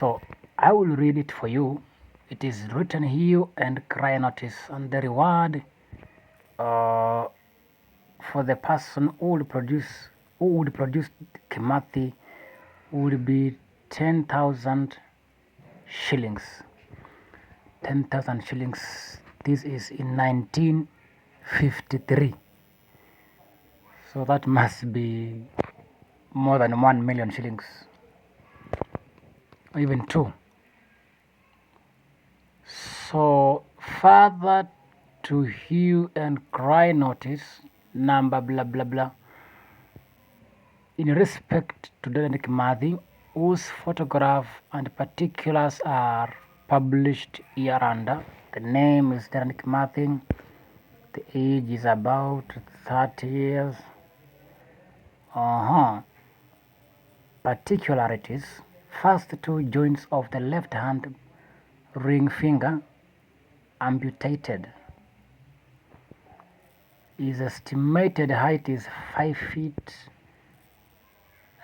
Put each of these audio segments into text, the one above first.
So I will read it for you. It is written here and cry notice, and the reward uh, for the person who would produce Kimathi would be 10,000 shillings. 10,000 shillings. This is in 1953. So that must be more than 1 million shillings, even two. So further to hue and cry notice number blah blah blah in respect to Dedan Kimathi, whose photograph and particulars are published hereunder. The name is Dedan Kimathi. The age is about 30 years. Particularities. First two joints of the left hand ring finger amputated. His estimated height is 5 feet.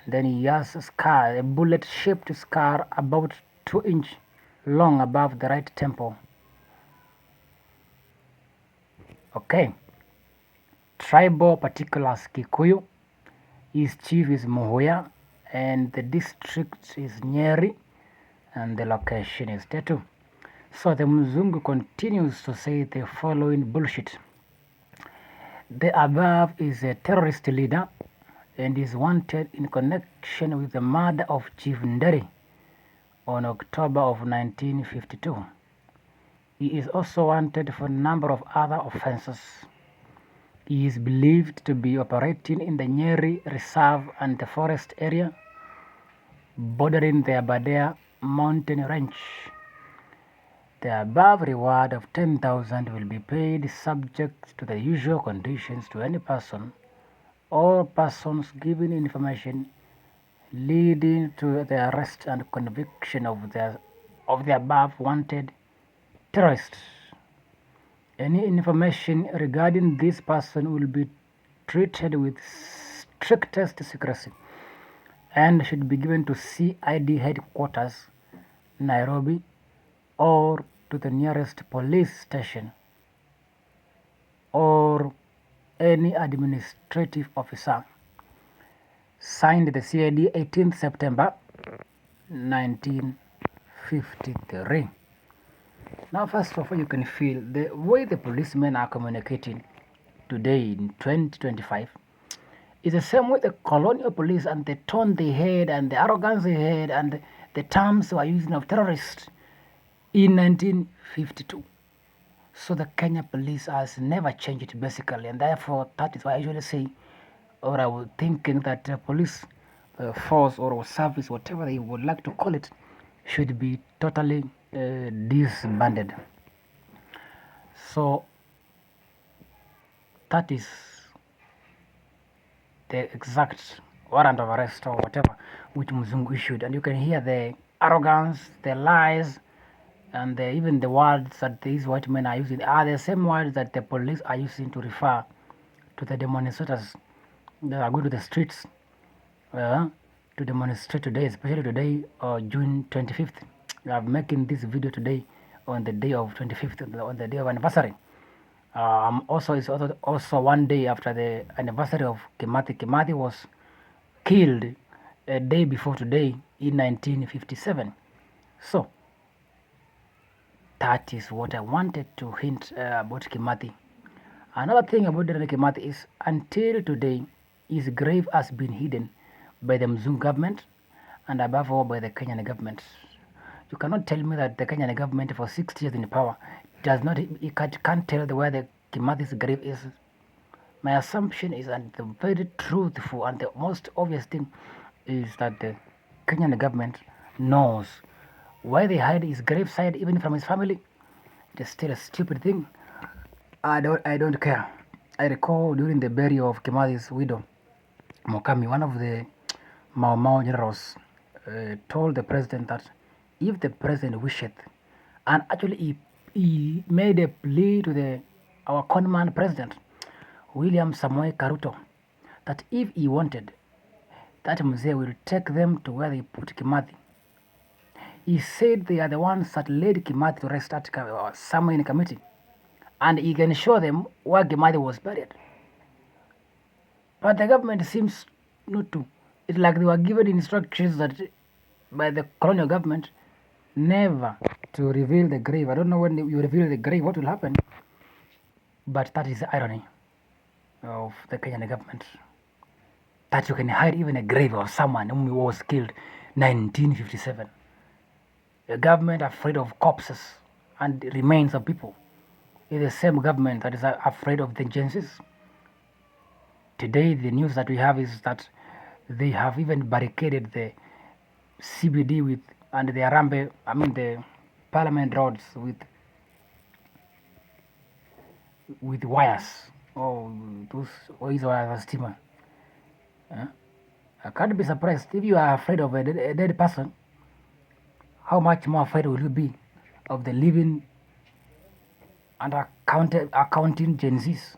Then he has a scar, a bullet-shaped scar about 2 inches long above the right temple. Okay. Tribal particulars Kikuyu. His chief is Muhuya, and the district is Nyeri, and the location is Tetu. So the Mzungu continues to say the following bullshit. The above is a terrorist leader and is wanted in connection with the murder of Chief Nderi on October of 1952. He is also wanted for a number of other offenses. He is believed to be operating in the Nyeri Reserve and the forest area bordering the Aberdare mountain range. The above reward of 10,000 will be paid subject to the usual conditions to any person or persons giving information leading to the arrest and conviction of the above wanted terrorists. Any information regarding this person will be treated with strictest secrecy and should be given to CID headquarters, Nairobi, or to the nearest police station or any administrative officer. Signed the CID 18th September 1953. Now, first of all, you can feel the way the policemen are communicating today in 2025 is the same way the colonial police and the tone they had and the arrogance they had and the terms they were using of terrorists in 1952. So the Kenya police has never changed basically, and therefore that is why I usually say, or I was thinking that the police force or service, whatever you would like to call it, should be totally disbanded. So that is the exact warrant of arrest or whatever which Mzungu issued, and you can hear the arrogance, the lies, and even the words that these white men are using are the same words that the police are using to refer to the demonstrators that are going to the streets to demonstrate today, especially today, June 25th. We are making this video today on the day of 25th, on the day of anniversary. It's also one day after the anniversary of Kimathi. Kimathi was killed a day before today in 1957. So that is what I wanted to hint about Kimathi. Another thing about Dedan Kimathi is until today, his grave has been hidden by the Mzungu government and above all by the Kenyan government. You cannot tell me that the Kenyan government for 6 years in power can't tell where the Kimathi's grave is. My assumption is, and the very truthful and the most obvious thing is that the Kenyan government knows why they hide his graveside even from his family. It is still a stupid thing. I don't care. I recall during the burial of Kimathi's widow, Mokami, one of the Mau Mau generals, told the president that if the president wisheth, and actually he made a plea to our conman president, William Samoei Karuto, that if he wanted, that Mzee will take them to where they put Kimathi. He said they are the ones that led Kimathi to restart somewhere in a committee. And he can show them where Kimathi was buried. But the government seems not to. It's like they were given instructions that by the colonial government never to reveal the grave. I don't know when you reveal the grave what will happen. But that is the irony of the Kenyan government. That you can hide even a grave of someone who was killed 1957. A government afraid of corpses and remains of people is the same government that is afraid of the Gensis. Today, the news that we have is that they have even barricaded the CBD with and the Arambe, the Parliament roads with wires. Those wires are steamer. I can't be surprised if you are afraid of a dead person. How much more afraid will you be of the living and accounting Gen Zs?